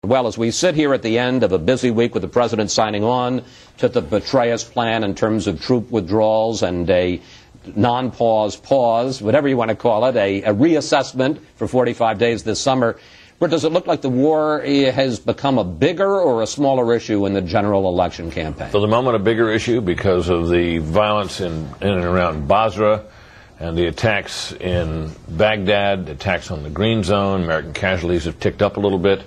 Well, as we sit here at the end of a busy week with the president signing on to the Petraeus plan in terms of troop withdrawals and a non-pause, whatever you want to call it, a reassessment for 45 days this summer, where does it look like the war has become a bigger or a smaller issue in the general election campaign? For the moment, a bigger issue because of the violence in and around Basra and the attacks in Baghdad, attacks on the Green Zone. American casualties have ticked up a little bit.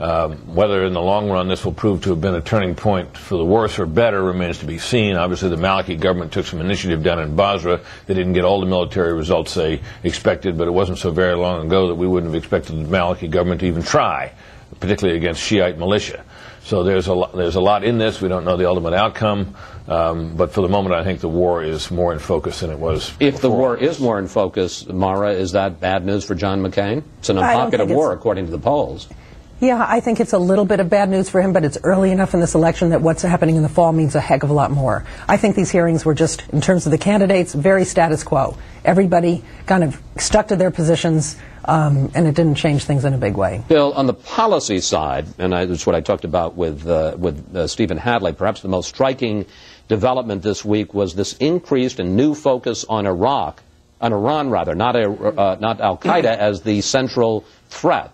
Whether in the long run this will prove to have been a turning point for the worse or better remains to be seen. Obviously, the Maliki government took some initiative down in Basra. They didn't get all the military results they expected, but it wasn't so very long ago that we wouldn't have expected the Maliki government to even try, particularly against Shiite militia. So there's a lot in this. We don't know the ultimate outcome, but for the moment I think the war is more in focus than it was before. If the war is more in focus, Mara, is that bad news for John McCain? It's an unpopular war, according to the polls. Yeah, I think it's a little bit of bad news for him, but it's early enough in this election that what's happening in the fall means a heck of a lot more. I think these hearings were just, in terms of the candidates, very status quo. Everybody kind of stuck to their positions, and it didn't change things in a big way. Bill, on the policy side, and that's what I talked about with Stephen Hadley, perhaps the most striking development this week was this increased and new focus on Iran, not Al-Qaeda as the central threat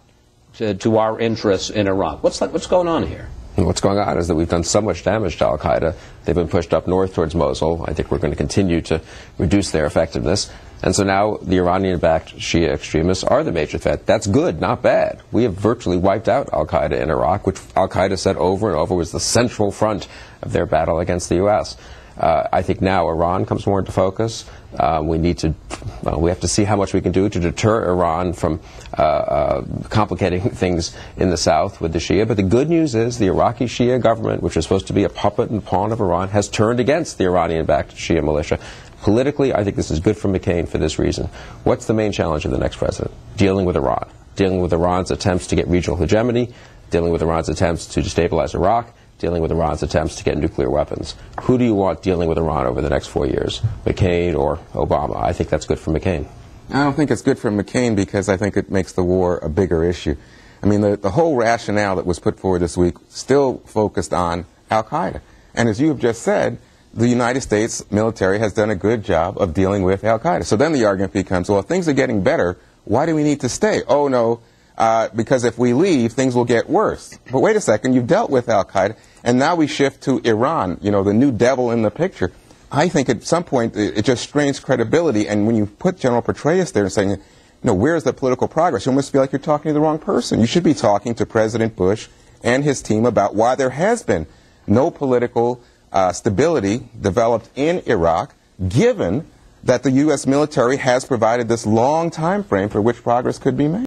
to our interests in Iraq. What's going on here? What's going on is that we've done so much damage to Al-Qaeda. They've been pushed up north towards Mosul. I think we're going to continue to reduce their effectiveness. And so now the Iranian-backed Shia extremists are the major threat. That's good, not bad. We have virtually wiped out Al-Qaeda in Iraq, which Al-Qaeda said over and over was the central front of their battle against the U.S. I think now Iran comes more into focus. We have to see how much we can do to deter Iran from complicating things in the south with the Shia. But the good news is the Iraqi Shia government, which is supposed to be a puppet and pawn of Iran, has turned against the Iranian-backed Shia militia. Politically, I think this is good for McCain for this reason. What's the main challenge of the next president? Dealing with Iran. Dealing with Iran's attempts to get regional hegemony, dealing with Iran's attempts to destabilize Iraq, dealing with Iran's attempts to get nuclear weapons. Who do you want dealing with Iran over the next 4 years? McCain or Obama? I think that's good for McCain. I don't think it's good for McCain because I think it makes the war a bigger issue. I mean, the whole rationale that was put forward this week still focused on Al-Qaeda. And as you have just said, the United States military has done a good job of dealing with Al-Qaeda. So then the argument becomes, well, if things are getting better, why do we need to stay? Oh, no. Because if we leave, things will get worse. But wait a second, you've dealt with Al-Qaeda, and now we shift to Iran, you know, the new devil in the picture. I think at some point it just strains credibility, and when you put General Petraeus there and saying, you know, where's the political progress, you almost feel like you're talking to the wrong person. You should be talking to President Bush and his team about why there has been no political stability developed in Iraq, given that the U.S. military has provided this long time frame for which progress could be made.